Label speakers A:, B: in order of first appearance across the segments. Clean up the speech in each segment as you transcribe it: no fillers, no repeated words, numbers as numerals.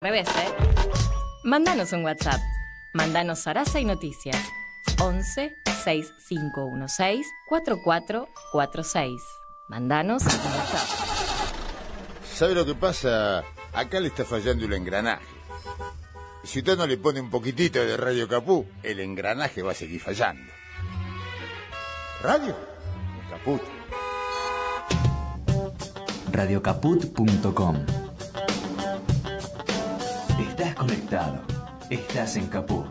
A: Revés, ¿eh? Mándanos un WhatsApp. Mándanos zaraza y noticias. 11 6516 4446. Mándanos un WhatsApp.
B: ¿Sabe lo que pasa? Acá le está fallando el engranaje. Si usted no le pone un poquitito de Radio Caput, el engranaje va a seguir fallando. Radio Caput.
C: Radiocaput.com. Estás conectado. Estás en Caput.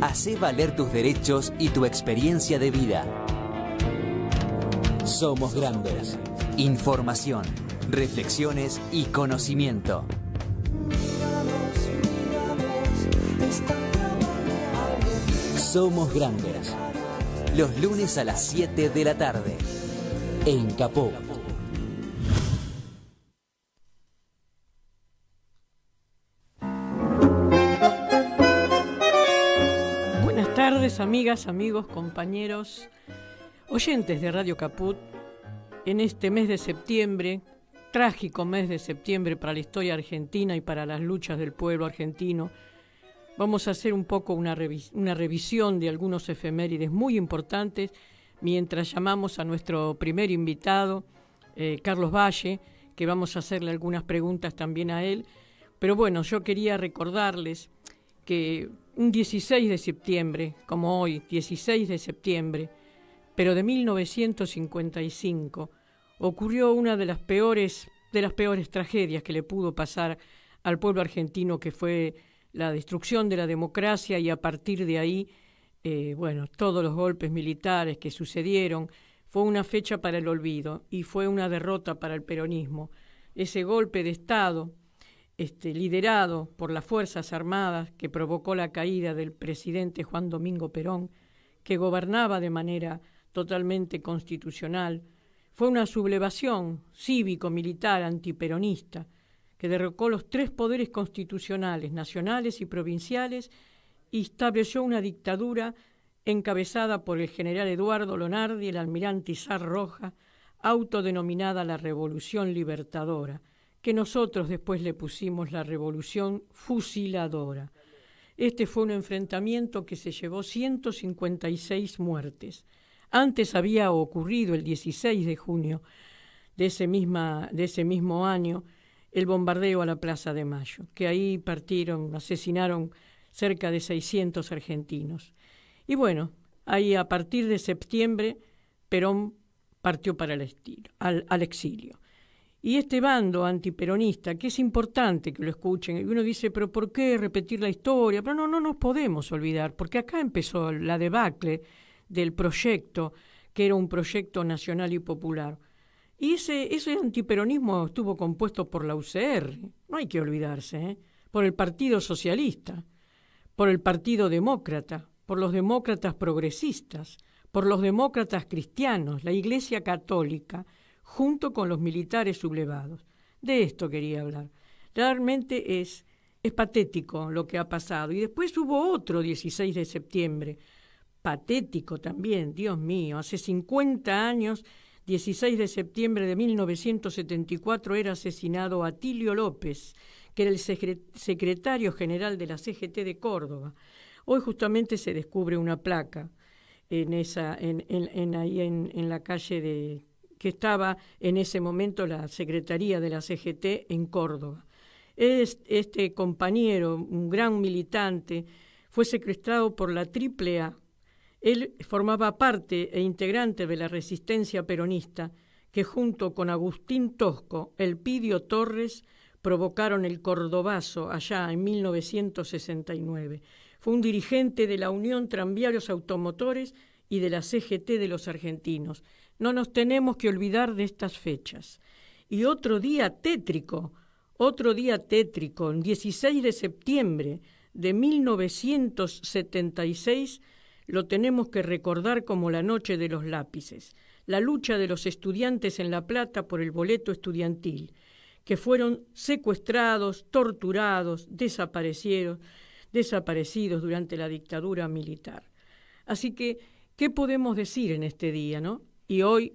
C: Hacé valer tus derechos y tu experiencia de vida. Somos grandes. Información, reflexiones y conocimiento. Somos grandes. Los lunes a las 7 de la tarde. En Caput.
D: Buenas tardes, amigas, amigos, compañeros, oyentes de Radio Caput. En este mes de septiembre, trágico mes de septiembre para la historia argentina y para las luchas del pueblo argentino, vamos a hacer un poco una revisión de algunos efemérides muy importantes, mientras llamamos a nuestro primer invitado, Carlos Valle, que vamos a hacerle algunas preguntas también a él. Pero bueno, yo quería recordarles que un 16 de septiembre, como hoy, 16 de septiembre, pero de 1955, ocurrió una de las peores tragedias que le pudo pasar al pueblo argentino, que fue la destrucción de la democracia, y a partir de ahí, todos los golpes militares que sucedieron. Fue una fecha para el olvido y fue una derrota para el peronismo. Ese golpe de Estado, liderado por las Fuerzas Armadas, que provocó la caída del presidente Juan Domingo Perón, que gobernaba de manera totalmente constitucional, fue una sublevación cívico-militar antiperonista que derrocó los tres poderes constitucionales, nacionales y provinciales, y estableció una dictadura encabezada por el general Eduardo Lonardi y el almirante Izar Roja, autodenominada la Revolución Libertadora, que nosotros después le pusimos la Revolución Fusiladora. Este fue un enfrentamiento que se llevó 156 muertes. Antes había ocurrido el 16 de junio de ese mismo año el bombardeo a la Plaza de Mayo, que ahí asesinaron cerca de 600 argentinos. Y bueno, ahí a partir de septiembre Perón partió para al exilio. Y este bando antiperonista, que es importante que lo escuchen, y uno dice, pero ¿por qué repetir la historia? Pero no nos podemos olvidar, porque acá empezó la debacle del proyecto, que era un proyecto nacional y popular. Y ese antiperonismo estuvo compuesto por la UCR, no hay que olvidarse, por el Partido Socialista, por el Partido Demócrata, por los demócratas progresistas, por los demócratas cristianos, la Iglesia Católica, junto con los militares sublevados. De esto quería hablar. Realmente es patético lo que ha pasado. Y después hubo otro 16 de septiembre, patético también, Dios mío, hace 50 años, 16 de septiembre de 1974, era asesinado Atilio López, que era el secretario general de la CGT de Córdoba. Hoy justamente se descubre una placa ahí en la calle que estaba en ese momento la Secretaría de la CGT en Córdoba. Este compañero, un gran militante, fue secuestrado por la AAA. Él formaba parte e integrante de la resistencia peronista, que junto con Agustín Tosco, Elpidio Torres, provocaron el Cordobazo allá en 1969. Fue un dirigente de la Unión Tranviarios Automotores y de la CGT de los argentinos. No nos tenemos que olvidar de estas fechas. Y otro día tétrico, el 16 de septiembre de 1976, lo tenemos que recordar como la noche de los lápices, la lucha de los estudiantes en La Plata por el boleto estudiantil, que fueron secuestrados, torturados, desaparecidos durante la dictadura militar. Así que, ¿qué podemos decir en este día, no? Y hoy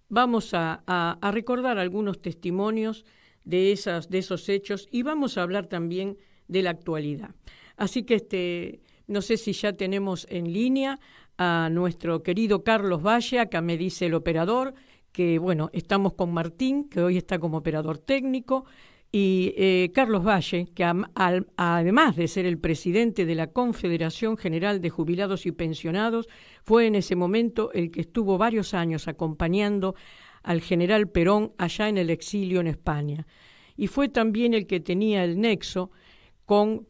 D: vamos a recordar algunos testimonios de esos hechos, y vamos a hablar también de la actualidad. Así que no sé si ya tenemos en línea a nuestro querido Carlos Valle. Acá me dice el operador que, bueno, estamos con Martín, que hoy está como operador técnico, y Carlos Valle, que además de ser el presidente de la Confederación General de Jubilados y Pensionados, fue en ese momento el que estuvo varios años acompañando al general Perón allá en el exilio en España. Y fue también el que tenía el nexo con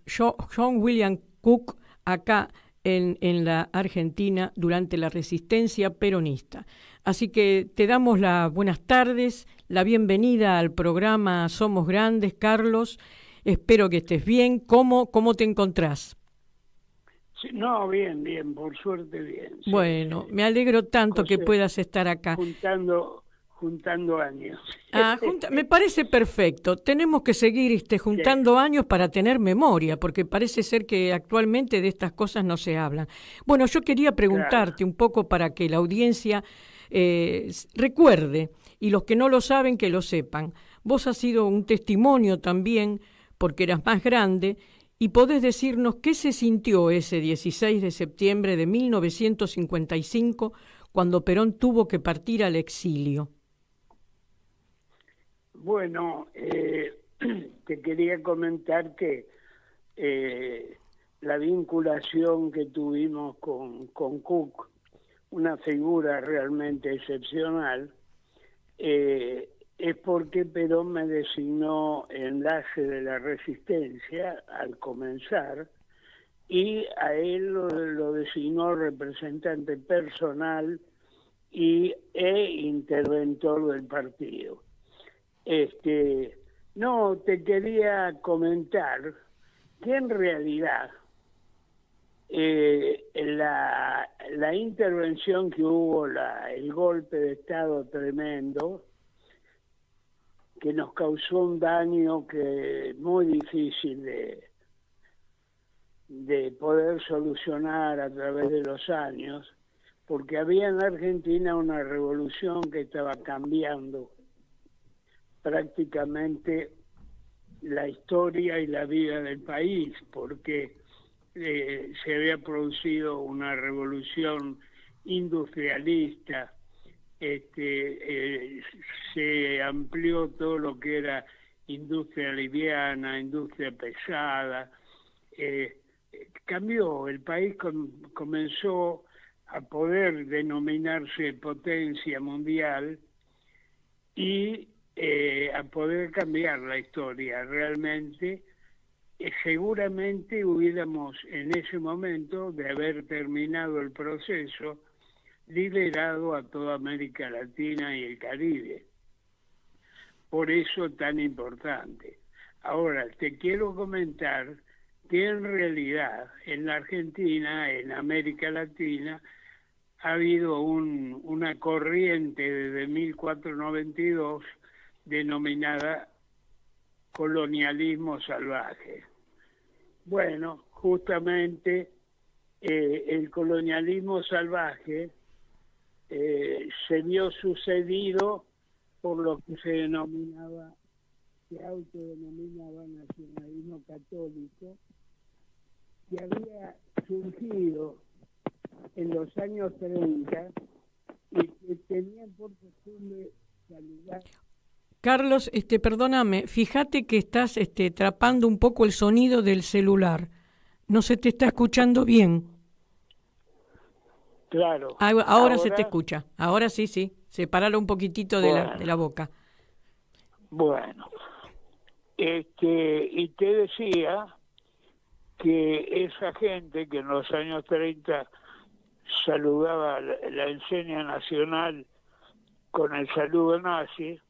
D: John William Cook acá en la Argentina durante la resistencia peronista. Así que te damos las buenas tardes, la bienvenida al programa Somos Grandes, Carlos. Espero que estés bien. ¿Cómo te encontrás?
E: Sí, no, bien, por suerte bien. Sí,
D: bueno,
E: sí.
D: Me alegro tanto que puedas estar acá.
E: Juntando años.
D: Me parece perfecto. Tenemos que seguir juntando años para tener memoria, porque parece ser que actualmente de estas cosas no se hablan. Bueno, yo quería preguntarte un poco para que la audiencia recuerde, y los que no lo saben que lo sepan. Vos has sido un testimonio también, porque eras más grande, y podés decirnos qué se sintió ese 16 de septiembre de 1955 cuando Perón tuvo que partir al exilio.
E: Bueno, te quería comentar que la vinculación que tuvimos con Cook, una figura realmente excepcional, es porque Perón me designó enlace de la resistencia al comenzar, y a él lo designó representante personal e interventor del partido. No, te quería comentar que en realidad la intervención que hubo, el golpe de Estado tremendo, que nos causó un daño que muy difícil de poder solucionar a través de los años, porque había en Argentina una revolución que estaba cambiando prácticamente la historia y la vida del país, porque se había producido una revolución industrialista, se amplió todo lo que era industria liviana, industria pesada, cambió, el país comenzó a poder denominarse potencia mundial y a poder cambiar la historia. Realmente, seguramente hubiéramos en ese momento, de haber terminado el proceso, liderado a toda América Latina y el Caribe. Por eso tan importante. Ahora, te quiero comentar que en realidad en la Argentina, en América Latina, ha habido una corriente desde 1492 denominada colonialismo salvaje. Bueno, justamente el colonialismo salvaje se vio sucedido por lo que se autodenominaba nacionalismo católico, que había surgido en los años 30 y que tenían por costumbre saludar.
D: Carlos, perdóname, fíjate que estás atrapando un poco el sonido del celular. No se te está escuchando bien.
E: Claro.
D: Ahora se te escucha. Ahora sí. Separalo un poquitito de la boca.
E: Bueno. Y te decía que esa gente que en los años 30 saludaba la enseña nacional con el saludo nazi,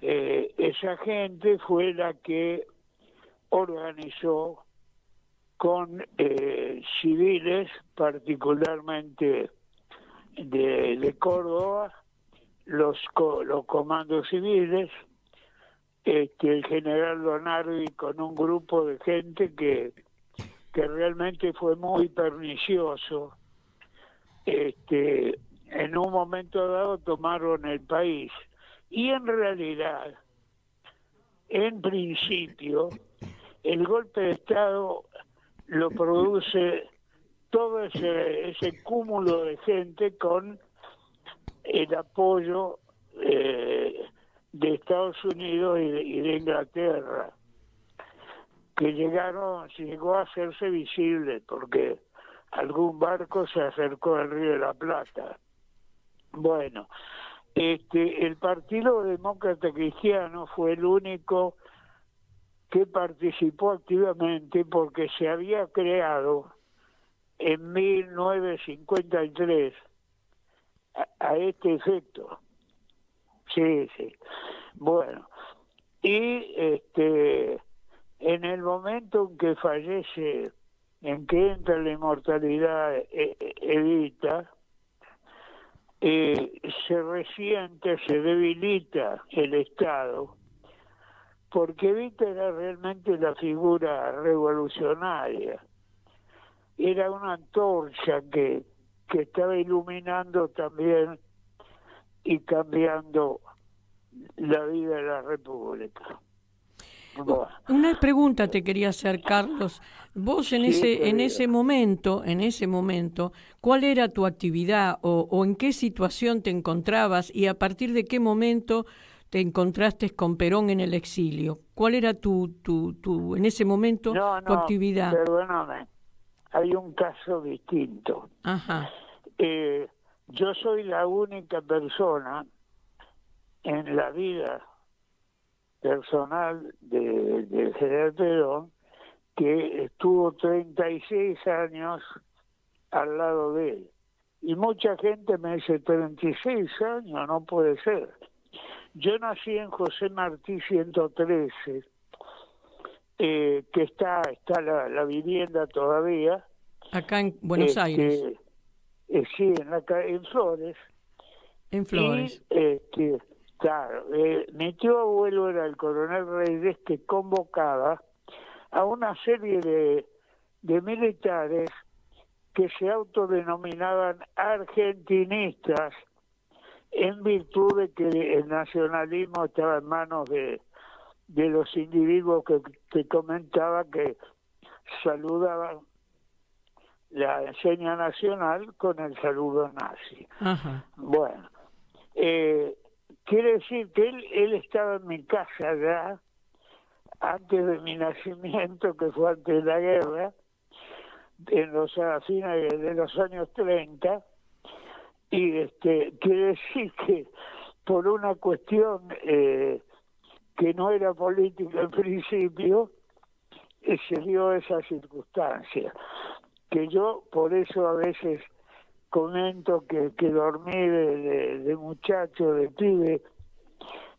E: esa gente fue la que organizó con civiles, particularmente de Córdoba, los comandos civiles, el general Donardi, con un grupo de gente que realmente fue muy pernicioso. En un momento dado tomaron el país Y en realidad, en principio, el golpe de Estado lo produce todo ese cúmulo de gente con el apoyo de Estados Unidos y de Inglaterra, que llegó a hacerse visible porque algún barco se acercó al Río de la Plata. Bueno, el Partido Demócrata Cristiano fue el único que participó activamente porque se había creado en 1953 a este efecto. Sí. Bueno, y en el momento en que fallece, en que entra la inmortalidad Evita, se resiente, se debilita el Estado, porque Evita era realmente la figura revolucionaria. Era una antorcha que estaba iluminando también y cambiando la vida de la República. Bueno.
D: Una pregunta te quería hacer, Carlos. Vos en ese momento, ¿cuál era tu actividad o en qué situación te encontrabas y a partir de qué momento te encontraste con Perón en el exilio? ¿Cuál era tu en ese momento tu actividad?
E: Perdóname, hay un caso distinto.
D: Ajá.
E: Yo soy la única persona en la vida personal del general Perón que estuvo 36 años al lado de él. Y mucha gente me dice, 36 años, no puede ser. Yo nací en José Martí 113, que está la vivienda todavía.
D: Acá en Buenos Aires.
E: Sí, en Flores.
D: En Flores.
E: Y, claro, mi tío abuelo era el coronel Reyes, que convocaba a una serie de militares que se autodenominaban argentinistas en virtud de que el nacionalismo estaba en manos de los individuos que comentaba que saludaban la seña nacional con el saludo nazi.
D: Ajá.
E: Bueno, quiere decir que él estaba en mi casa ya antes de mi nacimiento, que fue antes de la guerra, a fines de los años 30, y quiere decir que por una cuestión que no era política en principio, se dio esa circunstancia, que yo por eso a veces comento que dormí de muchacho, de pibe,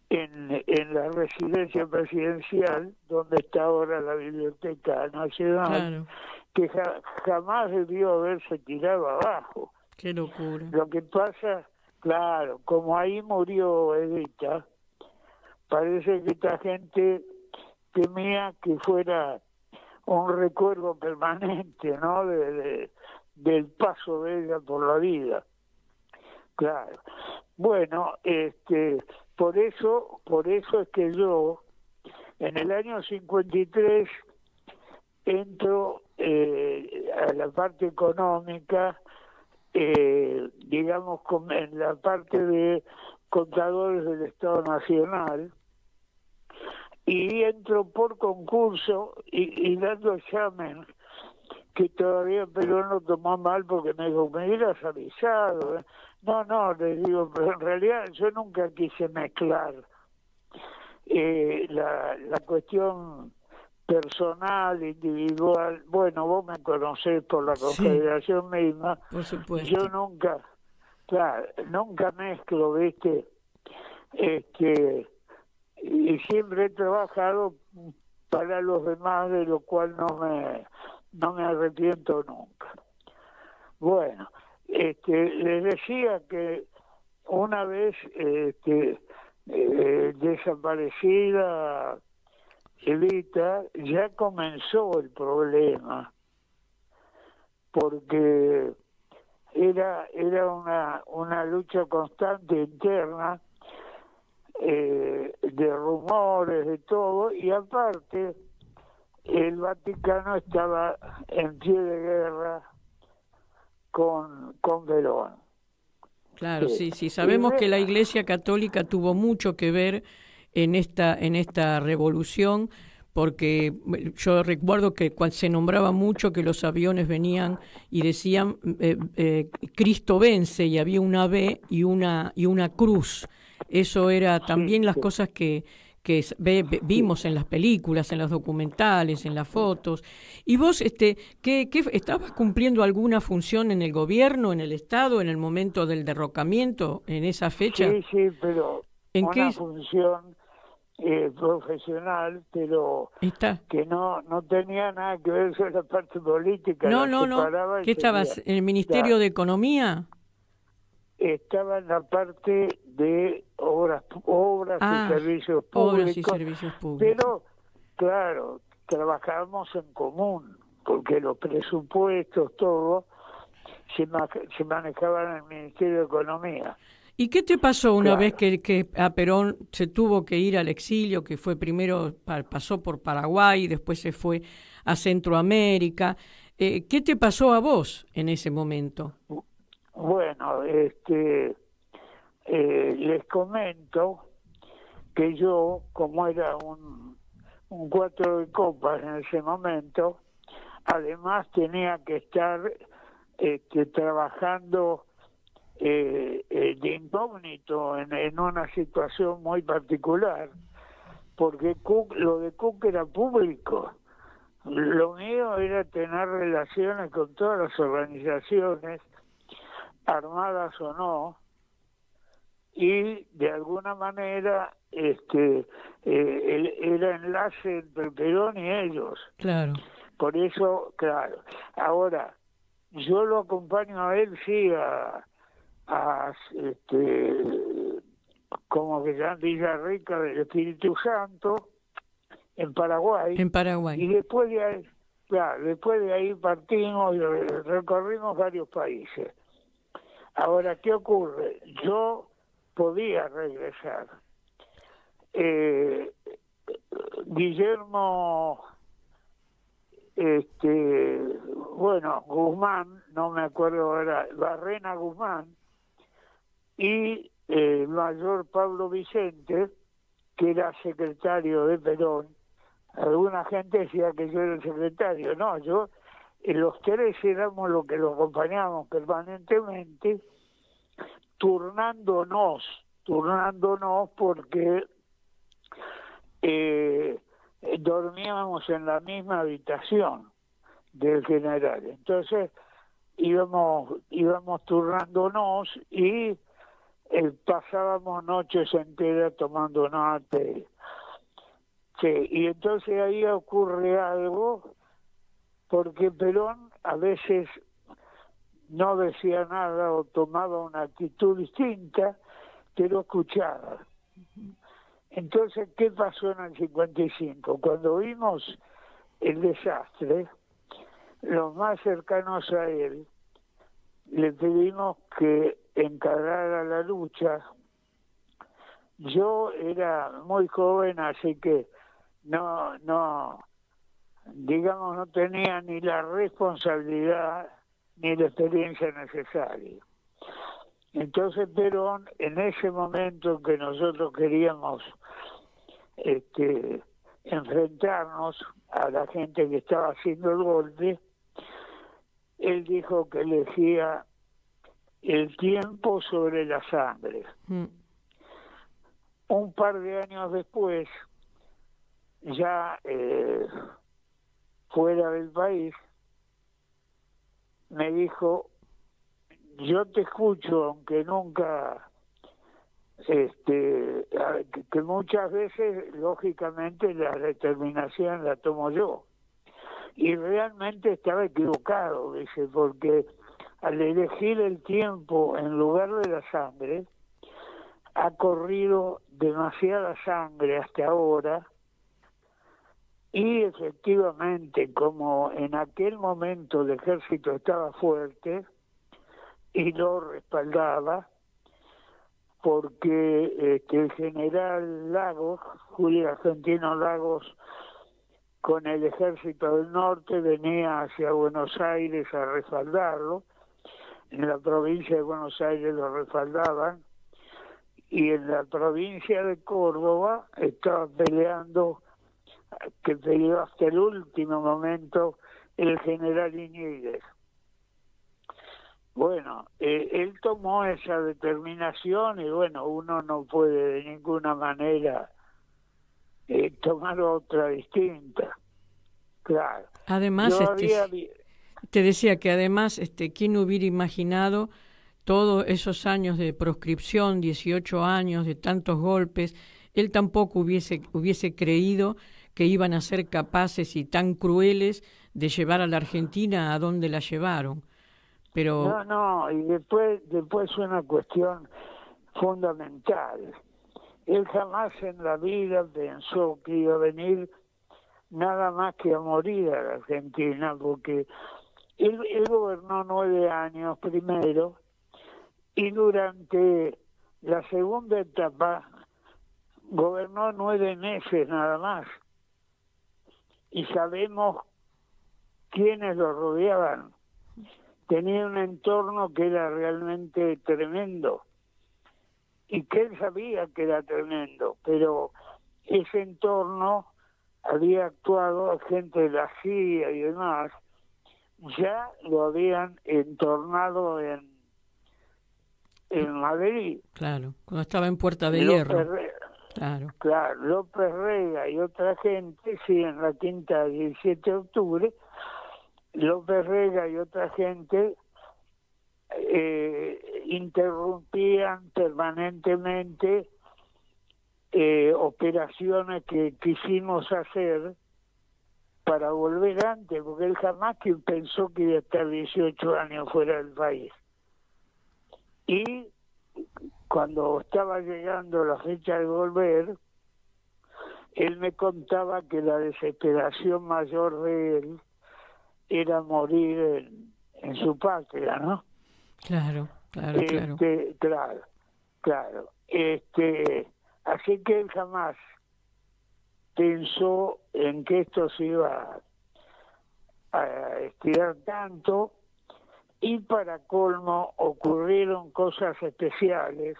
E: en la residencia presidencial, donde está ahora la Biblioteca Nacional, claro, que jamás debió haberse tirado abajo.
D: Qué locura.
E: Lo que pasa, claro, como ahí murió Evita, parece que esta gente temía que fuera un recuerdo permanente, ¿no?, del paso de ella por la vida. Claro. Bueno, por eso es que yo en el año 53 entro a la parte económica, digamos, en la parte de contadores del Estado Nacional, y entro por concurso y dando examen, que todavía Perón lo tomó mal porque me dijo, me hubieras avisado. No, les digo, pero en realidad yo nunca quise mezclar la cuestión personal, individual. Bueno, vos me conocés por la Confederación misma.
D: Por supuesto.
E: Yo nunca mezclo, ¿viste? Y siempre he trabajado para los demás, de lo cual no me arrepiento nunca. Bueno, les decía que una vez desaparecida Evita, ya comenzó el problema, porque era una lucha constante interna de rumores, de todo, y aparte el Vaticano estaba en pie de guerra con Perón.
D: Claro, sí, sabemos que la Iglesia Católica tuvo mucho que ver en esta revolución, porque yo recuerdo que se nombraba mucho que los aviones venían y decían Cristo vence, y había una V y una cruz. Eso era también las cosas que vimos en las películas, en los documentales, en las fotos. ¿Y vos ¿qué estabas cumpliendo alguna función en el gobierno, en el Estado, en el momento del derrocamiento, en esa fecha?
E: Sí, pero una función profesional, pero que no tenía nada que ver con la parte política.
D: No. ¿Qué estabas? ¿En el Ministerio de Economía?
E: Estaba en la parte de obras y servicios públicos. Pero, claro, trabajábamos en común, porque los presupuestos, todo, se manejaban en el Ministerio de Economía.
D: ¿Y qué te pasó una vez que a Perón se tuvo que ir al exilio, que fue primero, pasó por Paraguay, después se fue a Centroamérica? ¿Qué te pasó a vos en ese momento?
E: Bueno, les comento que yo, como era un 4 de copas en ese momento, además tenía que estar trabajando de incógnito en una situación muy particular, porque lo de Cook era público. Lo mío era tener relaciones con todas las organizaciones, armadas o no, y de alguna manera era enlace entre Perón y ellos. Claro. Por eso, claro. Ahora, yo lo acompaño a él, sí, como que se llama Villa Rica del Espíritu Santo, en Paraguay.
D: En Paraguay.
E: Y después de ahí partimos y recorrimos varios países. Ahora, ¿qué ocurre? Yo podía regresar. Guillermo, Guzmán, no me acuerdo ahora, Barrena Guzmán, y el mayor Pablo Vicente, que era secretario de Perón. Alguna gente decía que yo era el secretario. No, los tres éramos los que lo acompañábamos permanentemente, turnándonos porque dormíamos en la misma habitación del general. Entonces íbamos turnándonos y pasábamos noches enteras tomando mate. Sí, y entonces ahí ocurre algo, porque Perón a veces no decía nada o tomaba una actitud distinta, pero escuchaba. Entonces, ¿qué pasó en el 55? Cuando vimos el desastre, los más cercanos a él le pedimos que encarara la lucha. Yo era muy joven, así que no tenía ni la responsabilidad ni la experiencia necesaria. Entonces Perón, en ese momento que nosotros queríamos enfrentarnos a la gente que estaba haciendo el golpe, él dijo que elegía el tiempo sobre la sangre. Un par de años después, ya fuera del país, me dijo: yo te escucho, aunque nunca, que muchas veces, lógicamente, la determinación la tomo yo. Y realmente estaba equivocado, dice, porque al elegir el tiempo en lugar de la sangre, ha corrido demasiada sangre hasta ahora. Y efectivamente, como en aquel momento el ejército estaba fuerte y lo respaldaba, porque el general Lagos, Julio Argentino Lagos, con el ejército del norte venía hacia Buenos Aires a respaldarlo. En la provincia de Buenos Aires lo respaldaban, y en la provincia de Córdoba estaba peleando, que peleó hasta el último momento, el general Iñiguez. Bueno, él tomó esa determinación y bueno, uno no puede de ninguna manera tomar otra distinta. Claro.
D: Además, te decía que además, ¿quién hubiera imaginado todos esos años de proscripción, 18 años de tantos golpes? Él tampoco hubiese creído que iban a ser capaces y tan crueles de llevar a la Argentina a donde la llevaron. Pero
E: no, y después una cuestión fundamental. Él jamás en la vida pensó que iba a venir nada más que a morir a la Argentina, porque él gobernó 9 años primero, y durante la segunda etapa gobernó 9 meses nada más. Y sabemos quiénes lo rodeaban. Tenía un entorno que era realmente tremendo, y que él sabía que era tremendo, pero ese entorno había actuado gente de la CIA y demás, ya lo habían entornado en Madrid.
D: Claro, cuando estaba en Puerta de Hierro.
E: Claro, López Rega y otra gente, sí, en la quinta del 17 de octubre, López Rega y otra gente interrumpían permanentemente operaciones que quisimos hacer para volver antes, porque él jamás que pensó que iba a estar 18 años fuera del país. Y cuando estaba llegando la fecha de volver, él me contaba que la desesperación mayor de él era morir en su patria, ¿no?
D: Claro.
E: Claro. Así que él jamás pensó en que esto se iba a estirar tanto, y para colmo ocurrieron cosas especiales,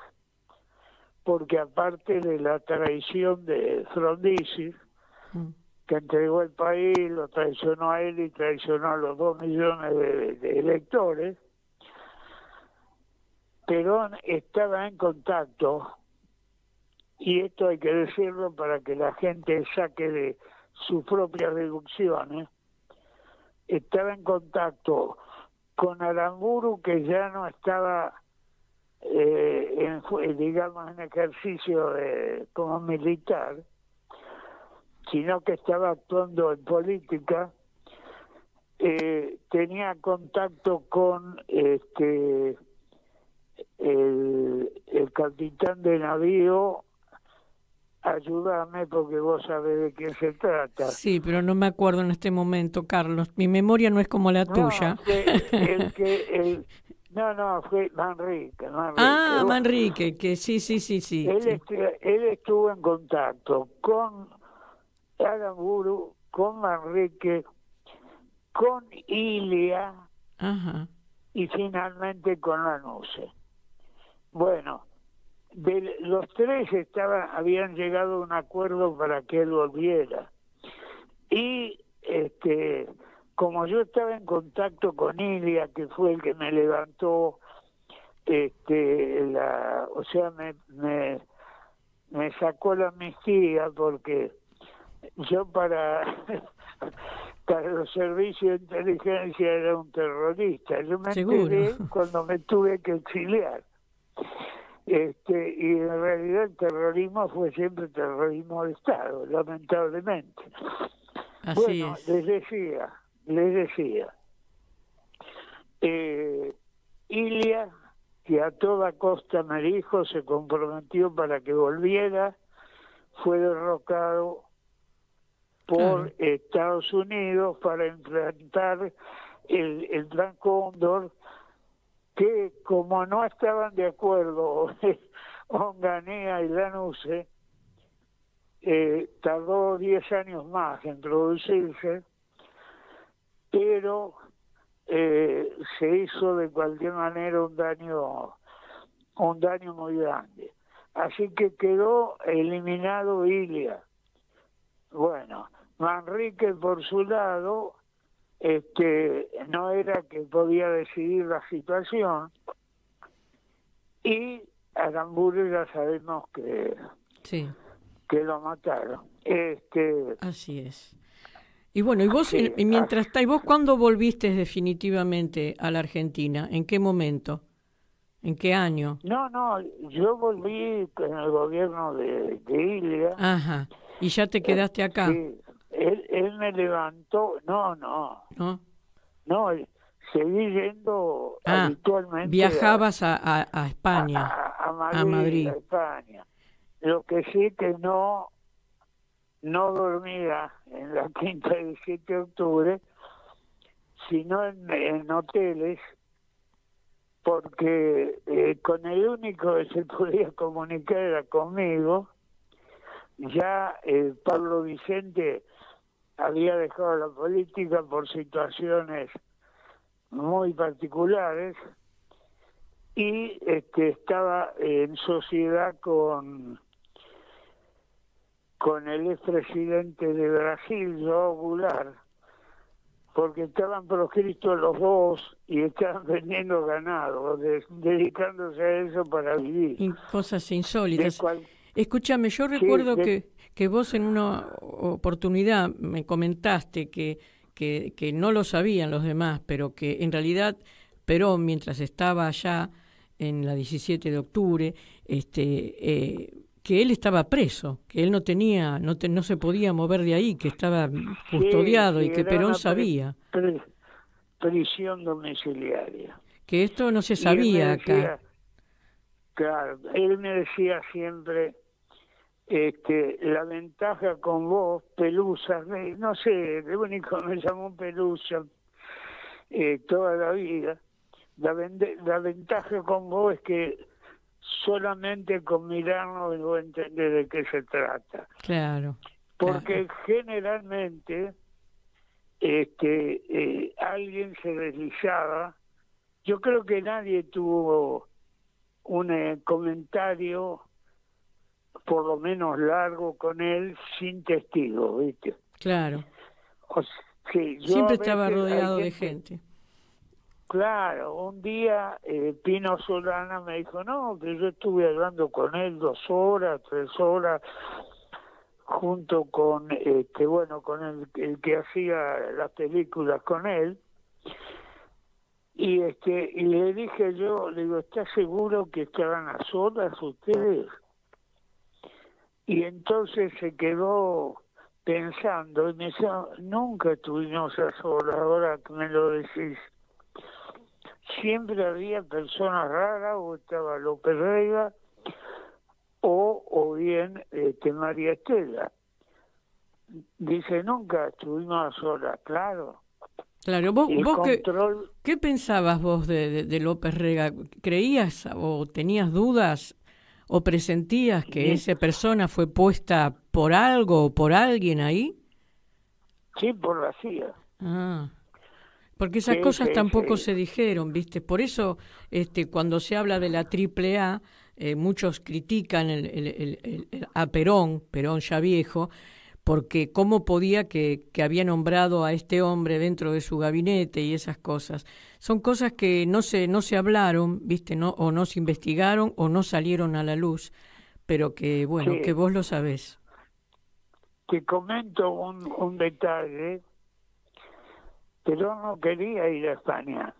E: porque aparte de la traición de Frondizi, que entregó el país, lo traicionó a él y traicionó a los 2 millones de electores, Perón estaba en contacto, y esto hay que decirlo para que la gente saque de sus propias deducciones, estaba en contacto con Aramburu, que ya no estaba en ejercicio como militar, sino que estaba actuando en política. Tenía contacto con el capitán de navío. Ayúdame porque vos sabés de quién se trata.
D: Sí, pero no me acuerdo en este momento, Carlos. Mi memoria no es como la tuya.
E: Fue Manrique.
D: Ah, Manrique, que sí.
E: Él estuvo en contacto con Aramburu, con Manrique, con Ilia, y finalmente con Lanusse. Bueno, de los 3 habían llegado a un acuerdo para que él volviera. Y como yo estaba en contacto con Ilia, que fue el que me levantó, me sacó la amnistía, porque yo para los servicios de inteligencia era un terrorista. Yo me enteré cuando me tuve que exiliar. Y en realidad el terrorismo fue siempre terrorismo de Estado, lamentablemente.
D: Así es.
E: Les decía, Ilia, que a toda costa me dijo, se comprometió para que volviera, fue derrocado por Estados Unidos para implantar el Plan Cóndor, que como no estaban de acuerdo Onganía y Lanús, tardó 10 años más en producirse, pero se hizo de cualquier manera un daño muy grande. Así que quedó eliminado Ilia. Bueno, Manrique por su lado, no era que podía decidir la situación, y Aramburu ya sabemos que
D: Sí.
E: que lo mataron.
D: Así es. Y bueno, y vos,
E: Sí,
D: y mientras ¿y vos cuándo volviste definitivamente a la Argentina? ¿En qué momento? ¿En qué año?
E: No, yo volví en el gobierno de Ilia.
D: Ajá. ¿Y ya te quedaste acá?
E: Sí, él me levantó, no,
D: ¿No?
E: seguí yendo habitualmente
D: viajabas a España,
E: a
D: a Madrid.
E: a España. Lo que sí que no dormía en la quinta del 7 de octubre, sino en hoteles, porque con el único que se podía comunicar era conmigo. Ya Pablo Vicente había dejado la política por situaciones muy particulares y estaba en sociedad con el expresidente de Brasil, João Goulart, porque estaban proscritos los dos y estaban vendiendo ganado, dedicándose a eso para vivir.
D: Y cosas insólitas. Escúchame, yo recuerdo que vos en una oportunidad me comentaste que no lo sabían los demás, pero que en realidad Perón, mientras estaba allá en la 17 de octubre, que él estaba preso, que él no se podía mover de ahí, que estaba custodiado, y que Perón sabía.
E: Prisión domiciliaria.
D: Que esto no se sabía acá.
E: Claro, él me decía siempre, la ventaja con vos, Pelusa, no sé, el único me llamó Pelusa toda la vida, la ventaja con vos es que solamente con mirarnos no entender de qué se trata.
D: Claro.
E: Porque generalmente alguien se deslizaba. Yo creo que nadie tuvo un comentario por lo menos largo con él sin testigo, ¿viste?
D: Claro.
E: Sí,
D: siempre estaba rodeado de gente.
E: Claro, un día Pino Solana me dijo, no, que yo estuve hablando con él 2 horas, 3 horas, junto con con el que hacía las películas con él, y le dije yo, le digo, ¿estás seguro que estaban a solas ustedes? Y entonces se quedó pensando y me dice, nunca estuvimos a solas, ahora que me lo decís. Siempre había personas raras, o estaba López Rega, o bien María Estela. Dice, nunca estuvimos a solas, claro.
D: Claro, vos ¿qué pensabas vos de López Rega? ¿Creías o tenías dudas o presentías que esa persona fue puesta por algo o por alguien ahí?
E: Sí, por la CIA.
D: Porque esas cosas tampoco se dijeron, ¿viste? Por eso cuando se habla de la AAA, muchos critican a Perón ya viejo, porque cómo podía que había nombrado a este hombre dentro de su gabinete y esas cosas. Son cosas que no se hablaron, ¿viste? No, o no se investigaron o no salieron a la luz, pero que, bueno, que vos lo sabés.
E: Te comento un detalle. Perón no quería ir a España,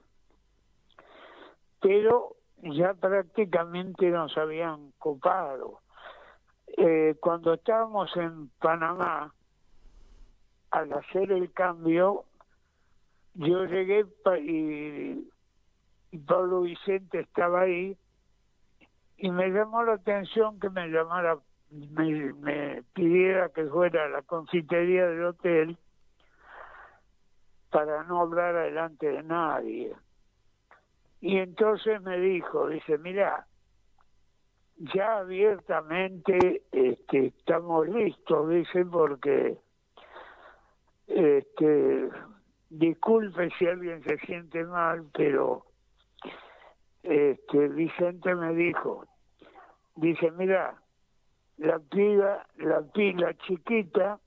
E: pero ya prácticamente nos habían copado. Cuando estábamos en Panamá, al hacer el cambio, yo llegué y Pablo Vicente estaba ahí, y me llamó la atención que me llamara, me pidiera que fuera a la confitería del hotel para no hablar delante de nadie. Y entonces me dijo, dice, mirá, ya abiertamente estamos listos, dice, porque disculpe si alguien se siente mal, pero Vicente me dice, mira, la pila chiquita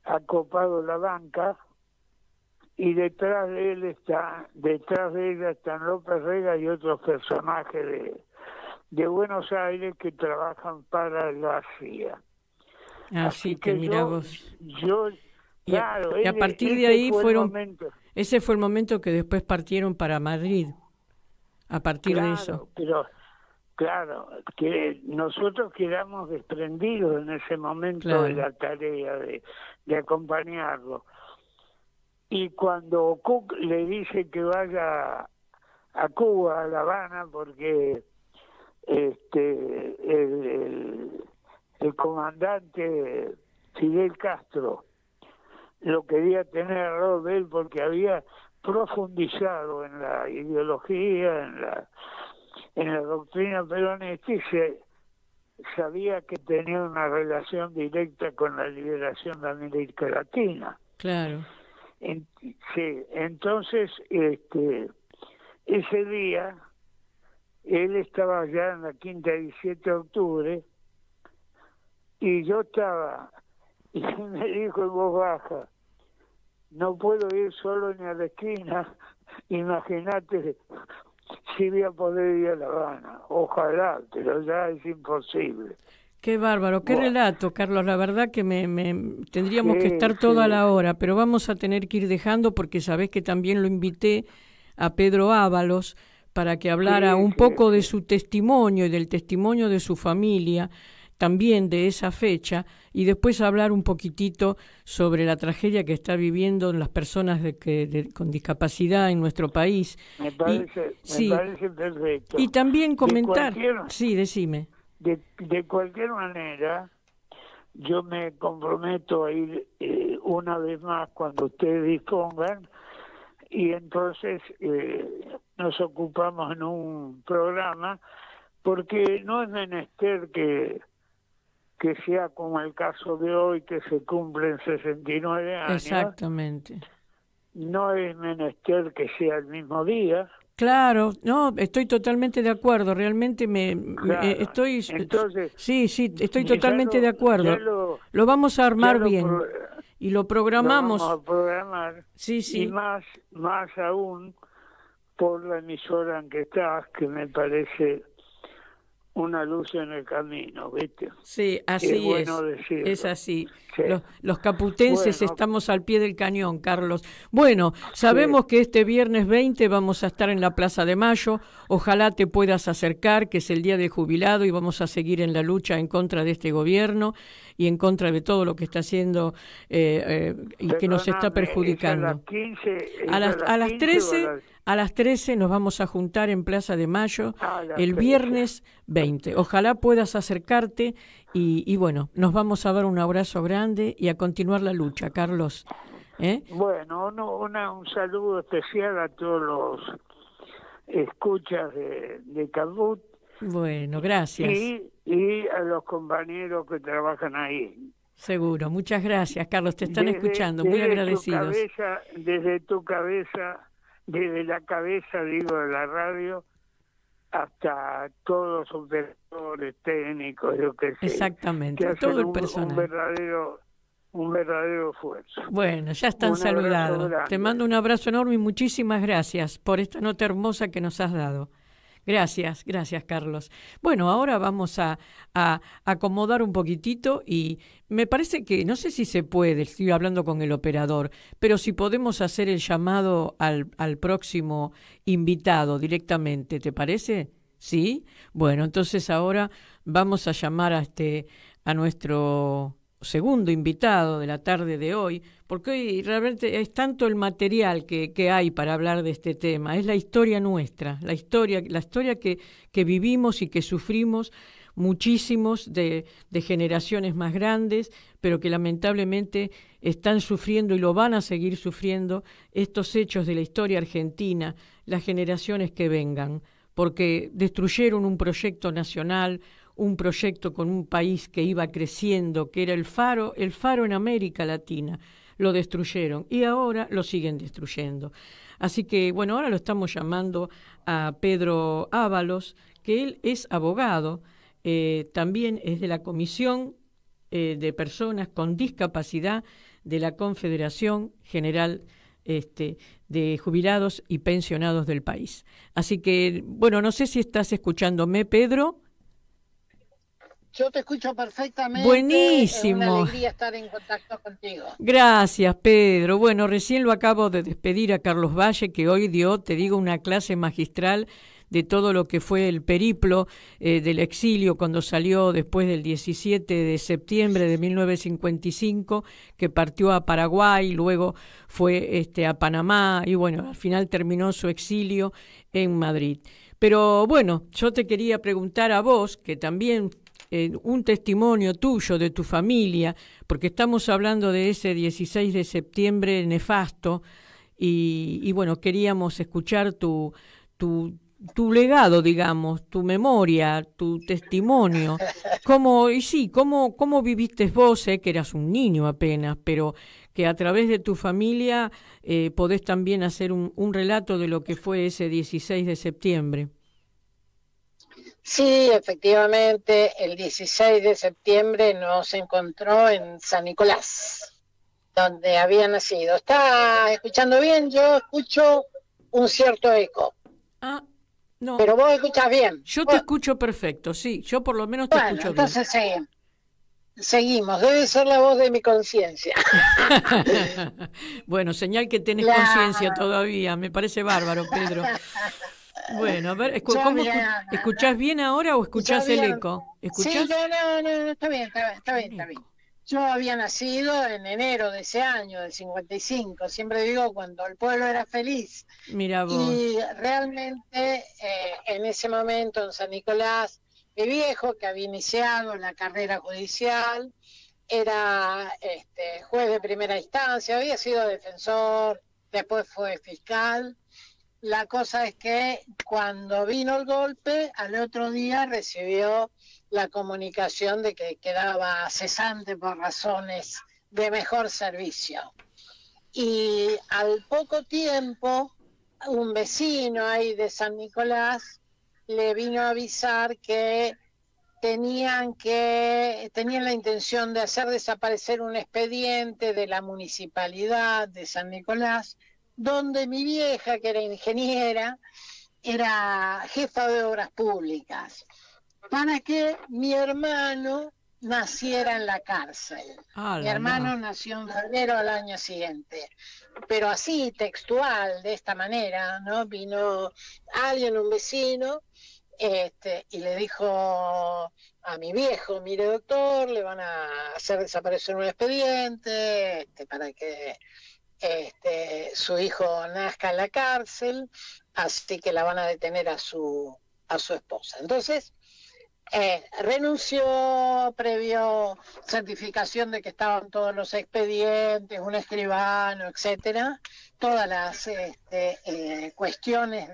E: ha copado la banca y detrás de ella están López Rega y otros personajes de Buenos Aires que trabajan para la CIA.
D: Así que mira vos.
E: Claro,
D: y a partir de ahí ese fue el momento que después partieron para Madrid. A partir de eso.
E: Pero claro, que nosotros quedamos desprendidos en ese momento de la tarea de acompañarlo. Y cuando Cook le dice que vaya a Cuba, a La Habana, porque el comandante Fidel Castro lo quería tener a lado de él porque había profundizado en la ideología, en la doctrina peronista, y sabía que tenía una relación directa con la liberación de América Latina.
D: Claro.
E: Sí, entonces ese día él estaba allá en la quinta 17 de octubre y yo estaba, y me dijo en voz baja, no puedo ir solo ni a la esquina, imagínate si voy a poder ir a La Habana, ojalá, pero ya es imposible.
D: Qué bárbaro, qué relato, Carlos. La verdad que tendríamos que estar toda la hora, pero vamos a tener que ir dejando porque sabés que también lo invité a Pedro Ábalos para que hablara un poco de su testimonio y del testimonio de su familia, también de esa fecha, y después hablar un poquitito sobre la tragedia que está viviendo las personas con discapacidad en nuestro país.
E: Me parece perfecto.
D: Y también comentar... Sí, decime.
E: De cualquier manera, yo me comprometo a ir una vez más cuando ustedes dispongan, y entonces nos ocupamos en un programa, porque no es menester que sea como el caso de hoy, que se cumplen 69 años.
D: Exactamente.
E: No es menester que sea el mismo día.
D: Claro, no, estoy totalmente de acuerdo, realmente estoy...
E: Entonces,
D: sí, estoy totalmente de acuerdo. Lo vamos a armar bien y lo programamos.
E: Lo vamos a programar.
D: Sí.
E: Y más aún por la emisora en que estás, que me parece una luz en el camino, ¿viste?
D: Sí, así es.
E: Bueno decirlo.
D: Es así.
E: Sí.
D: Los caputenses estamos al pie del cañón, Carlos. Bueno, sabemos que este viernes 20 vamos a estar en la Plaza de Mayo. Ojalá te puedas acercar, que es el día del jubilado, y vamos a seguir en la lucha en contra de este gobierno y en contra de todo lo que está haciendo y que nos está perjudicando. A las 13... A las 13 nos vamos a juntar en Plaza de Mayo el viernes 20. Ojalá puedas acercarte y bueno, nos vamos a dar un abrazo grande y a continuar la lucha, Carlos.
E: Bueno, un saludo especial a todos los escuchas de Cabut.
D: Bueno, gracias.
E: Y a los compañeros que trabajan ahí.
D: Seguro, muchas gracias, Carlos. Te están escuchando, muy agradecidos.
E: Desde tu cabeza... Desde la cabeza, digo, de la radio, hasta todos los operadores técnicos, yo qué sé.
D: Exactamente, todo el personal.
E: Un verdadero esfuerzo.
D: Bueno, ya están saludados. Te mando un abrazo enorme y muchísimas gracias por esta nota hermosa que nos has dado. Gracias, Carlos. Bueno, ahora vamos a acomodar un poquitito y me parece que, no sé si se puede, estoy hablando con el operador, pero si podemos hacer el llamado al próximo invitado directamente, ¿te parece? ¿Sí? Bueno, entonces ahora vamos a llamar a nuestro segundo invitado de la tarde de hoy, porque hoy realmente es tanto el material que hay para hablar de este tema, es la historia nuestra, la historia que vivimos y que sufrimos muchísimos de generaciones más grandes, pero que lamentablemente están sufriendo y lo van a seguir sufriendo estos hechos de la historia argentina, las generaciones que vengan. porque destruyeron un proyecto nacional, un proyecto con un país que iba creciendo, que era el faro en América Latina. Lo destruyeron y ahora lo siguen destruyendo. Así que, bueno, ahora lo estamos llamando a Pedro Ábalos, que él es abogado, también es de la Comisión de Personas con Discapacidad de la Confederación General de Jubilados y Pensionados del país. Así que, bueno, no sé si estás escuchándome, Pedro.
F: Yo te escucho perfectamente.
D: Buenísimo.
F: Es una alegría estar en contacto contigo.
D: Gracias, Pedro. Bueno, recién lo acabo de despedir a Carlos Valle, que hoy dio, te digo, una clase magistral de todo lo que fue el periplo del exilio cuando salió después del 17 de septiembre de 1955, que partió a Paraguay, luego fue a Panamá y bueno, al final terminó su exilio en Madrid. Pero bueno, yo te quería preguntar a vos, que también un testimonio tuyo, de tu familia, porque estamos hablando de ese 16 de septiembre nefasto y bueno, queríamos escuchar tu legado, digamos, tu memoria, tu testimonio. ¿Cómo viviste vos? Sé que eras un niño apenas, pero que a través de tu familia podés también hacer un relato de lo que fue ese 16 de septiembre.
F: Sí, efectivamente, el 16 de septiembre nos encontró en San Nicolás, donde había nacido. ¿Está escuchando bien? Yo escucho un cierto eco.
D: Ah, no.
F: Pero vos escuchás bien.
D: Yo te escucho perfecto, sí. Yo por lo menos te escucho bien.
F: Entonces seguimos. Debe ser la voz de mi conciencia.
D: Bueno, señal que tenés conciencia todavía. Me parece bárbaro, Pedro. Bueno, a ver, ¿escuchás bien ahora o escuchás el eco? ¿Escuchás?
F: Sí, no, está bien. Yo había nacido en enero de ese año, del 55, siempre digo cuando el pueblo era feliz.
D: Mira vos.
F: Y realmente en ese momento en San Nicolás, mi viejo, que había iniciado la carrera judicial, era juez de primera instancia, había sido defensor, después fue fiscal. La cosa es que cuando vino el golpe, al otro día recibió la comunicación de que quedaba cesante por razones de mejor servicio. Y al poco tiempo, un vecino ahí de San Nicolás le vino a avisar que tenían la intención de hacer desaparecer un expediente de la municipalidad de San Nicolás, donde mi vieja, que era ingeniera, era jefa de obras públicas, para que mi hermano naciera en la cárcel. Mi hermano nació en febrero al año siguiente, pero así, textual, de esta manera, ¿no? Vino alguien, un vecino, y le dijo a mi viejo: mire, doctor, le van a hacer desaparecer un expediente para que su hijo nazca en la cárcel, así que la van a detener a su esposa. Entonces renunció previo certificación de que estaban todos los expedientes, un escribano, etcétera, todas las cuestiones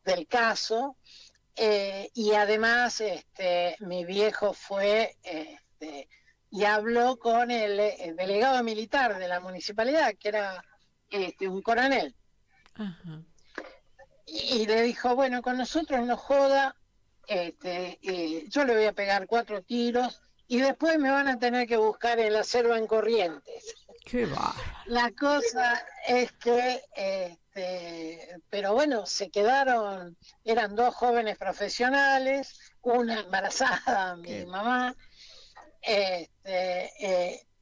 F: del caso, y además mi viejo fue y habló con el delegado militar de la municipalidad, que era un coronel.
D: Ajá.
F: Y le dijo: bueno, con nosotros no joda, yo le voy a pegar 4 tiros y después me van a tener que buscar en la selva en Corrientes.
D: Qué bárbaro.
F: La cosa es que, pero bueno, se quedaron, eran 2 jóvenes profesionales, una embarazada, mi mamá,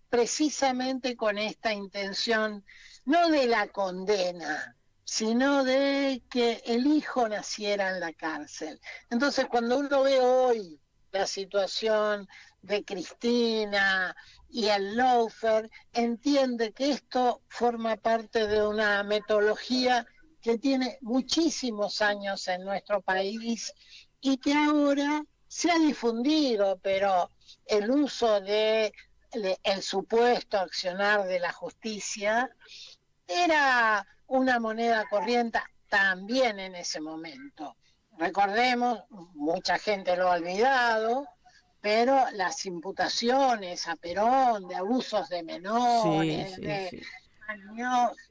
F: precisamente con esta intención, no de la condena, sino de que el hijo naciera en la cárcel. Entonces, cuando uno ve hoy la situación de Cristina y el lawfare, entiende que esto forma parte de una metodología que tiene muchísimos años en nuestro país y que ahora se ha difundido, pero el uso de el supuesto accionar de la justicia era una moneda corriente también en ese momento. recordemos, mucha gente lo ha olvidado, pero las imputaciones a Perón de abusos de menores,
D: Sí.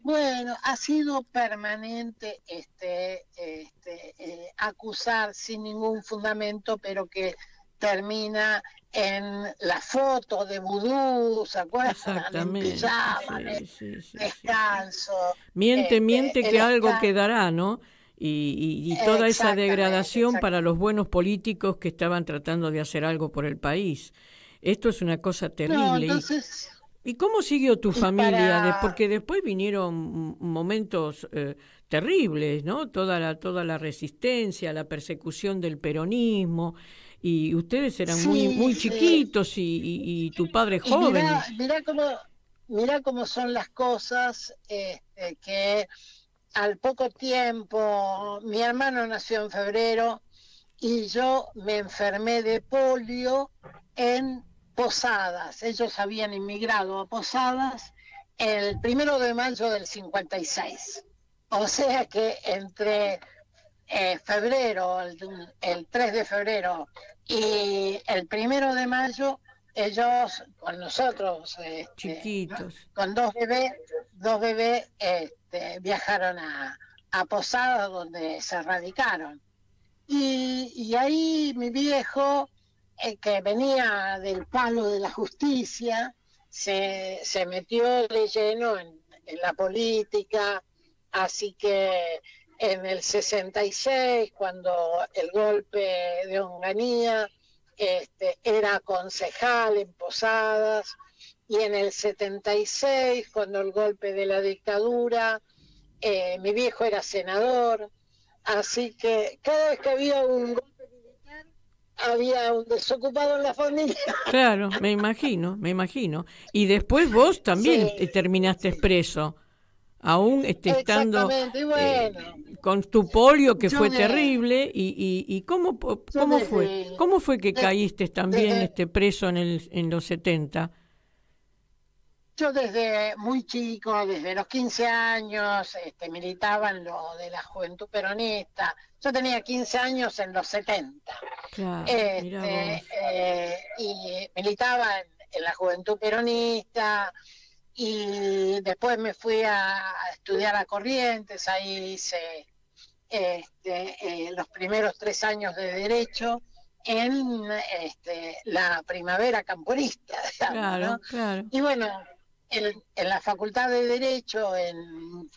F: bueno, ha sido permanente acusar sin ningún fundamento, pero que termina en la foto de vudú, ¿se acuerdan? En
D: Exactamente.
F: pijama,
D: Sí.
F: descalzo.
D: Miente
F: el
D: que algo
F: esca-
D: quedará, ¿no? Y toda esa degradación para
F: exactamente.
D: los buenos políticos que estaban tratando de hacer algo por el país. Esto es una cosa
F: No,
D: terrible.
F: entonces,
D: ¿Y cómo siguió tu
F: y
D: familia?
F: para...
D: Porque después vinieron momentos terribles, ¿no? Toda la resistencia, la persecución del peronismo, y ustedes eran
F: Sí,
D: muy
F: sí.
D: chiquitos y tu padre
F: Y
D: joven.
F: mira cómo son las cosas, que al poco tiempo, mi hermano nació en febrero y yo me enfermé de polio en Posadas. Ellos habían inmigrado a Posadas el 1 de mayo del 56. O sea que entre febrero, el 3 de febrero y el 1 de mayo, ellos con nosotros,
D: Chiquitos.
F: con dos bebés viajaron a Posadas, donde se radicaron. Y ahí mi viejo, que venía del palo de la justicia, se metió de lleno en la política, así que en el 66, cuando el golpe de Onganía, era concejal en Posadas, y en el 76, cuando el golpe de la dictadura, mi viejo era senador. Así que cada vez que había un golpe militar, había un desocupado en la familia.
D: Claro, me imagino. Y después vos también
F: Sí,
D: terminaste preso, aún estando
F: exactamente. Y bueno,
D: con tu polio que
F: yo
D: fue
F: de,
D: terrible. ¿Y
F: yo
D: cómo fue? ¿Cómo fue que
F: de-
D: caíste también
F: desde,
D: preso en los 70?
F: yo desde muy chico, desde los 15 años, militaba en lo de la Juventud Peronista. Yo tenía 15 años en los 70.
D: Claro, mira vos.
F: Y militaba en la Juventud Peronista, y después me fui a estudiar a Corrientes. Ahí hice los primeros 3 años de Derecho en la primavera camporista, digamos, ¿no?
D: Claro.
F: Y bueno, en la Facultad de Derecho en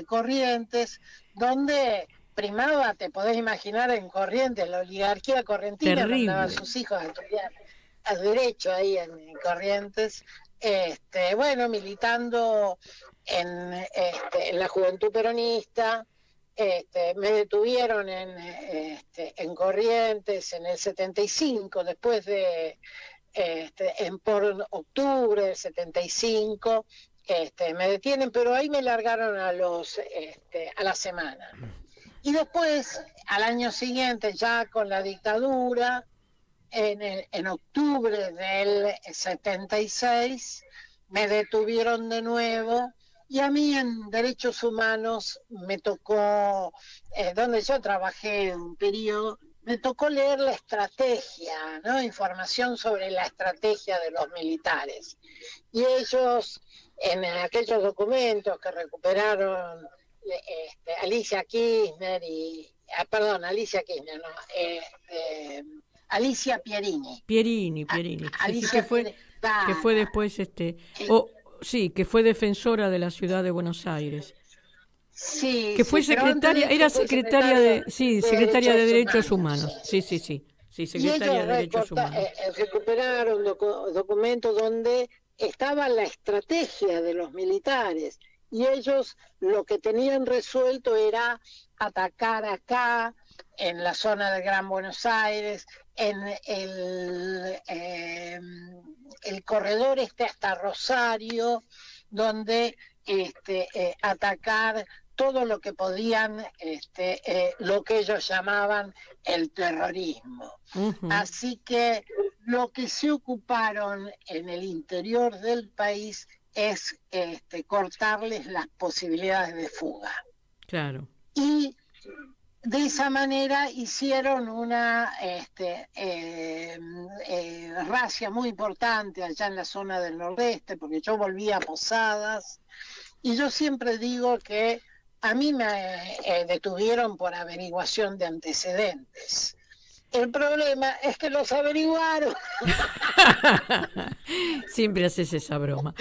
F: Corrientes, donde primaba, te podés imaginar, en Corrientes, la oligarquía correntina mandaba a
D: Terrible.
F: sus hijos a estudiar a Derecho ahí en Corrientes. Bueno, militando en la Juventud Peronista. Me detuvieron en Corrientes en el 75, después de, por octubre del 75, me detienen, pero ahí me largaron a la semana. Y después, al año siguiente, ya con la dictadura, en octubre del 76, me detuvieron de nuevo, y a mí en Derechos Humanos me tocó, donde yo trabajé un periodo, me tocó leer la estrategia, ¿no? Información sobre la estrategia de los militares. Y ellos, en aquellos documentos que recuperaron Alicia Kirchner Alicia Pierini.
D: Pierini. Sí,
F: Alicia Pierini.
D: que fue después, sí, que fue defensora de la ciudad de Buenos Aires.
F: Sí,
D: Que fue
F: sí, pero antes de
D: secretaria,
F: eso
D: era
F: fue
D: secretaria secretaria de Derechos Humanos. Sí,
F: Y
D: secretaria de
F: ellos
D: Derechos Humanos.
F: recuperaron documentos donde estaba la estrategia de los militares, y ellos lo que tenían resuelto era atacar acá, en la zona del Gran Buenos Aires, en el corredor hasta Rosario, donde atacar todo lo que podían, lo que ellos llamaban el terrorismo.
D: Uh-huh.
F: Así que lo que se ocuparon en el interior del país es cortarles las posibilidades de fuga.
D: Claro.
F: Y de esa manera hicieron una racia muy importante allá en la zona del nordeste, porque yo volví a Posadas, y yo siempre digo que a mí me detuvieron por averiguación de antecedentes. El problema es que los averiguaron.
D: Siempre haces esa broma.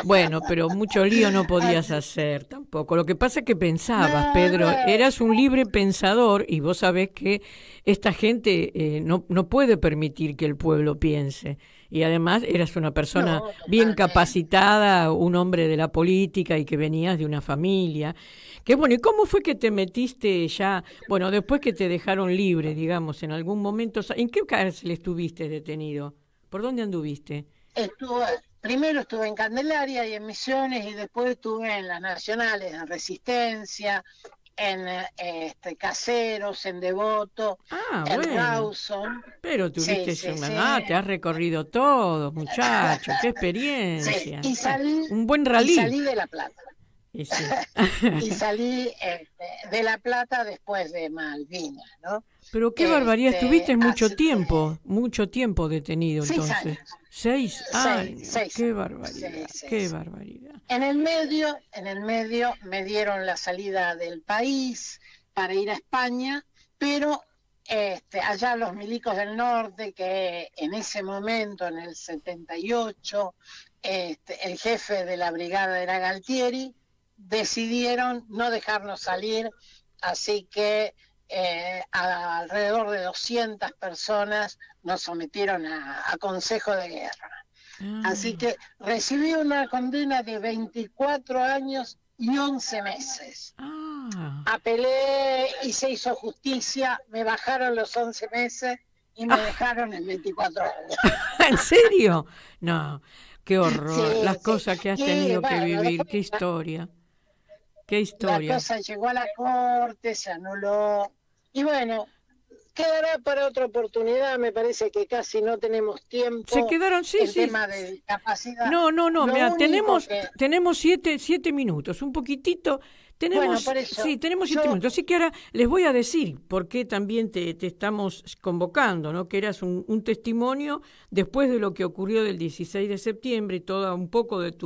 D: Bueno, pero mucho lío no podías hacer tampoco. Lo que pasa es que pensabas, Pedro, eras un libre pensador y vos sabés que esta gente no puede permitir que el pueblo piense. Y además eras una persona bien capacitada, un hombre de la política y que venías de una familia. Qué bueno, ¿y cómo fue que te metiste ya, bueno, después que te dejaron libre, digamos, en algún momento? ¿En qué cárcel estuviste detenido? ¿Por dónde anduviste?
F: Primero estuve en Candelaria y en Misiones, y después estuve en las nacionales, en Resistencia, en Caseros, en Devoto, en
D: bueno.
F: Rawson.
D: Pero tuviste te has recorrido todo, muchacho, qué experiencia.
F: Y salí,
D: un buen rally.
F: Y salí de La Plata.
D: Y
F: salí de La Plata después de Malvinas, ¿no?
D: Pero qué barbaridad, estuviste mucho tiempo detenido entonces. 6 años. 6 qué barbaridad, qué barbaridad.
F: En el medio me dieron la salida del país para ir a España, pero allá los milicos del norte, que en ese momento, en el 78, el jefe de la brigada era Galtieri, decidieron no dejarnos salir, así que alrededor de 200 personas nos sometieron a consejo de guerra. Así que recibí una condena de 24 años y 11 meses. Apelé y se hizo justicia, me bajaron los 11 meses y me dejaron en 24 años.
D: ¿En serio? No, qué horror, las cosas que has tenido que vivir, qué historia. Qué historia.
F: La cosa llegó a la corte, se anuló. Y bueno, quedará para otra oportunidad, me parece que casi no tenemos tiempo.
D: Se quedaron, sí.
F: Tema de discapacidad.
D: No, mira, tenemos 7 minutos, un poquitito. Tenemos 7 minutos, así que ahora les voy a decir por qué también te estamos convocando, ¿no? Que eras un testimonio después de lo que ocurrió del 16 de septiembre y toda un poco de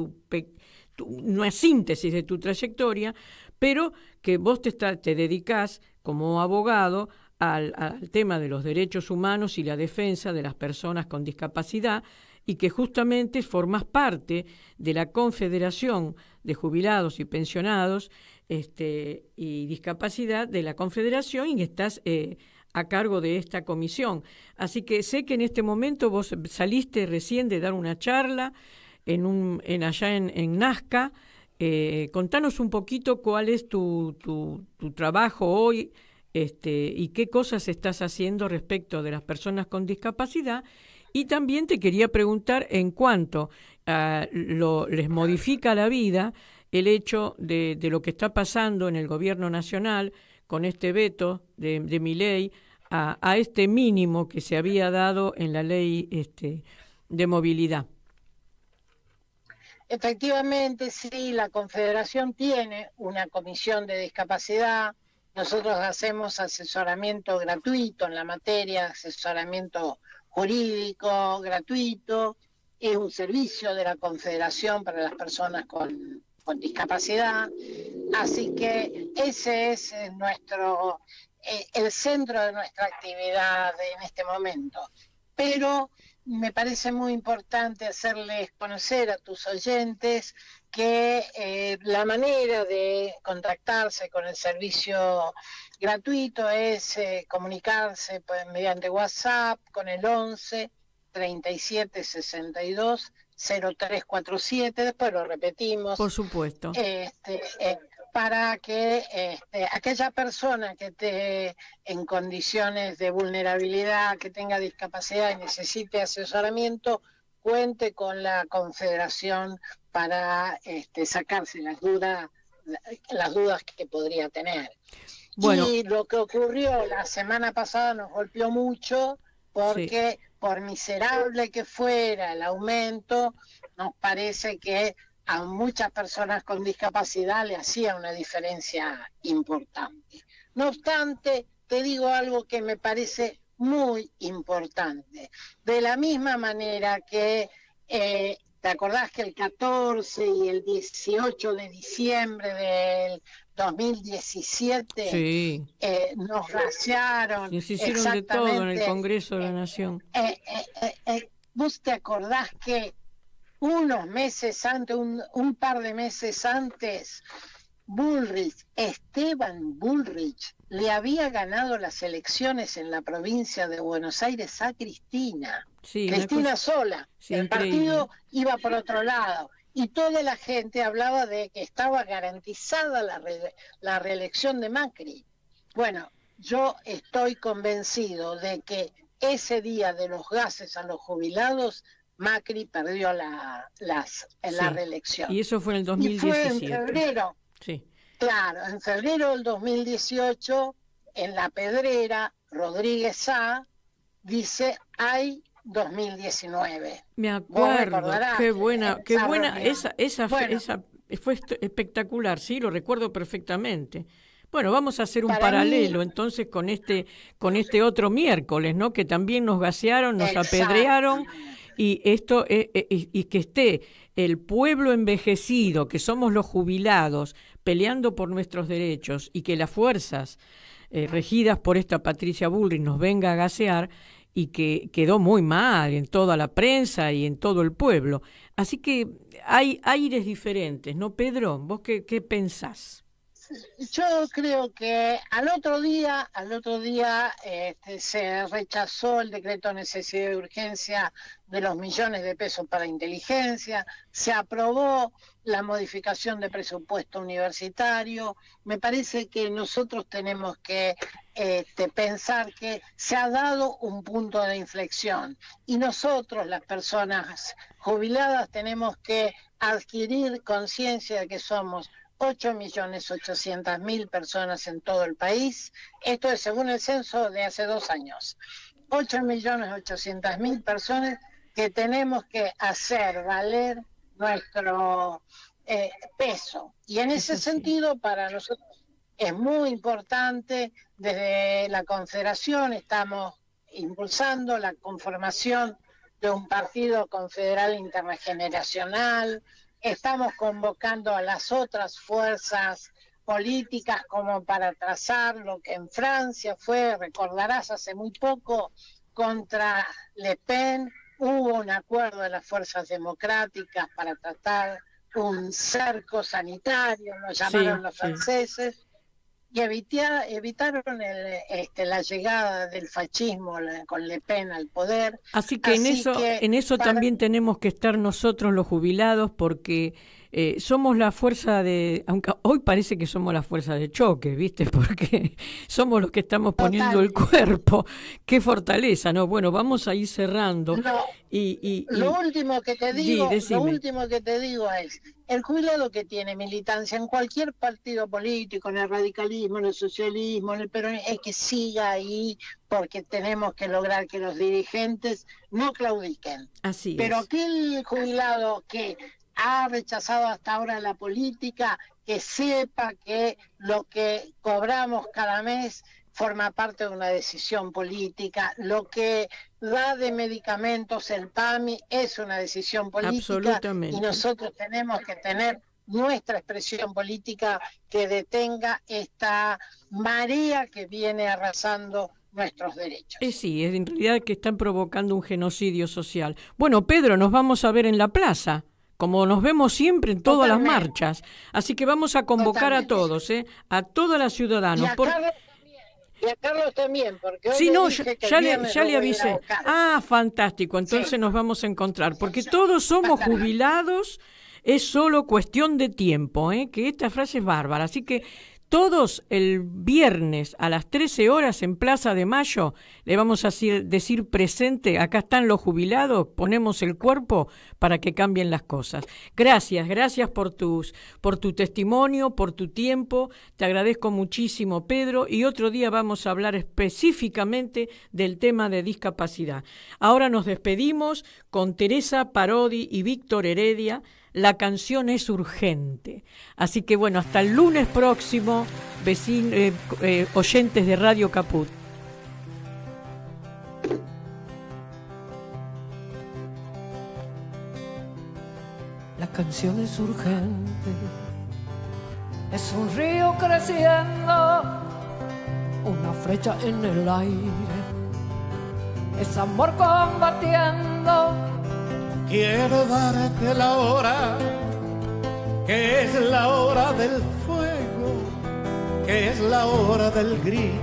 D: una síntesis de tu trayectoria, pero que vos te dedicás como abogado al tema de los derechos humanos y la defensa de las personas con discapacidad, y que justamente formás parte de la Confederación de Jubilados y Pensionados y Discapacidad de la Confederación, y estás a cargo de esta comisión. Así que sé que en este momento vos saliste recién de dar una charla allá en Nazca. Contanos un poquito cuál es tu trabajo hoy, y qué cosas estás haciendo respecto de las personas con discapacidad. Y también te quería preguntar en cuanto les modifica la vida el hecho de lo que está pasando en el gobierno nacional con este veto de Milei a este mínimo que se había dado en la ley de movilidad.
F: Efectivamente, sí, la Confederación tiene una comisión de discapacidad. Nosotros hacemos asesoramiento gratuito en la materia, asesoramiento jurídico gratuito. Es un servicio de la Confederación para las personas con discapacidad. Así que ese es el centro de nuestra actividad en este momento. Pero me parece muy importante hacerles conocer a tus oyentes que la manera de contactarse con el servicio gratuito es comunicarse mediante WhatsApp con el 11 37 62 0347, después lo repetimos.
D: Por supuesto.
F: Para que aquella persona que esté en condiciones de vulnerabilidad, que tenga discapacidad y necesite asesoramiento, cuente con la Confederación para sacarse las dudas que podría tener. Bueno. Y lo que ocurrió la semana pasada nos golpeó mucho porque por miserable que fuera el aumento, nos parece que a muchas personas con discapacidad le hacía una diferencia importante. No obstante, te digo algo que me parece muy importante. De la misma manera que, ¿te acordás que el 14 y el 18 de diciembre del 2017
D: Sí.
F: Nos gasearon?
D: Se hicieron de todo en el Congreso de la Nación.
F: ¿Vos te acordás que unos meses antes, un par de meses antes, Esteban Bullrich, le había ganado las elecciones en la provincia de Buenos Aires a Cristina?
D: Sí,
F: Cristina sola.
D: Sí,
F: el partido iba por otro lado. Y toda la gente hablaba de que estaba garantizada la reelección de Macri. Bueno, yo estoy convencido de que ese día de los gases a los jubilados, Macri perdió la reelección.
D: Y eso fue en el 2017.
F: Y fue en febrero.
D: Sí.
F: Claro, en febrero del 2018, en La Pedrera, Rodríguez Sá dice, hay 2019.
D: Me acuerdo, qué buena, esa fue espectacular, sí, lo recuerdo perfectamente. Bueno, vamos a hacer un paralelo entonces con este otro miércoles, ¿no? Que también nos gasearon, nos apedrearon, y esto y que esté el pueblo envejecido, que somos los jubilados, peleando por nuestros derechos, y que las fuerzas regidas por esta Patricia Bullrich nos venga a gasear, y que quedó muy mal en toda la prensa y en todo el pueblo. Así que hay aires diferentes, ¿no, Pedro? ¿Vos qué pensás?
F: Yo creo que al otro día se rechazó el decreto de necesidad de urgencia de los millones de pesos para inteligencia, se aprobó la modificación de presupuesto universitario. Me parece que nosotros tenemos que pensar que se ha dado un punto de inflexión, y nosotros, las personas jubiladas, tenemos que adquirir conciencia de que somos 8.800.000 personas en todo el país. Esto es según el censo de hace 2 años. 8.800.000 personas que tenemos que hacer valer nuestro peso. Y en ese sentido, para nosotros es muy importante. Desde la Confederación estamos impulsando la conformación de un partido confederal intergeneracional. Estamos convocando a las otras fuerzas políticas como para trazar lo que en Francia fue, recordarás, hace muy poco, contra Le Pen. Hubo un acuerdo de las fuerzas democráticas para tratar un cerco sanitario, lo llamaron los franceses, y evitaron la llegada del fascismo con Le Pen al poder.
D: Así que en eso también tenemos que estar nosotros los jubilados, porque somos la fuerza aunque hoy parece que somos la fuerza de choque, ¿viste? Porque somos los que estamos poniendo el cuerpo. Qué fortaleza, ¿no? Bueno, vamos a ir cerrando.
F: Lo último que te digo es, el jubilado que tiene militancia en cualquier partido político, en el radicalismo, en el socialismo, en el peronismo, es que siga ahí, porque tenemos que lograr que los dirigentes no claudiquen.
D: Así es.
F: Pero aquel jubilado que ha rechazado hasta ahora la política, que sepa que lo que cobramos cada mes forma parte de una decisión política. Lo que da de medicamentos el PAMI es una decisión política.
D: Absolutamente.
F: Y nosotros tenemos que tener nuestra expresión política que detenga esta marea que viene arrasando nuestros derechos.
D: Sí, es en realidad que están provocando un genocidio social. Bueno, Pedro, nos vamos a ver en la plaza, como nos vemos siempre en todas las marchas. Así que vamos a convocar a todos, a todos los ciudadanos.
F: Y a Carlos también, porque hoy
D: ya le avisé. Fantástico, entonces nos vamos a encontrar, porque todos somos jubilados, es solo cuestión de tiempo, que esta frase es bárbara. Así que todos el viernes a las 13 horas en Plaza de Mayo le vamos a decir presente, acá están los jubilados, ponemos el cuerpo para que cambien las cosas. Gracias por tu testimonio, por tu tiempo, te agradezco muchísimo, Pedro, y otro día vamos a hablar específicamente del tema de discapacidad. Ahora nos despedimos con Teresa Parodi y Víctor Heredia, La canción es urgente. Así que bueno, hasta el lunes próximo, oyentes de Radio Caput.
G: La canción es urgente, es un río creciendo, una flecha en el aire, es amor combatiendo.
H: Quiero darte la hora, que es la hora del fuego, que es la hora del grito.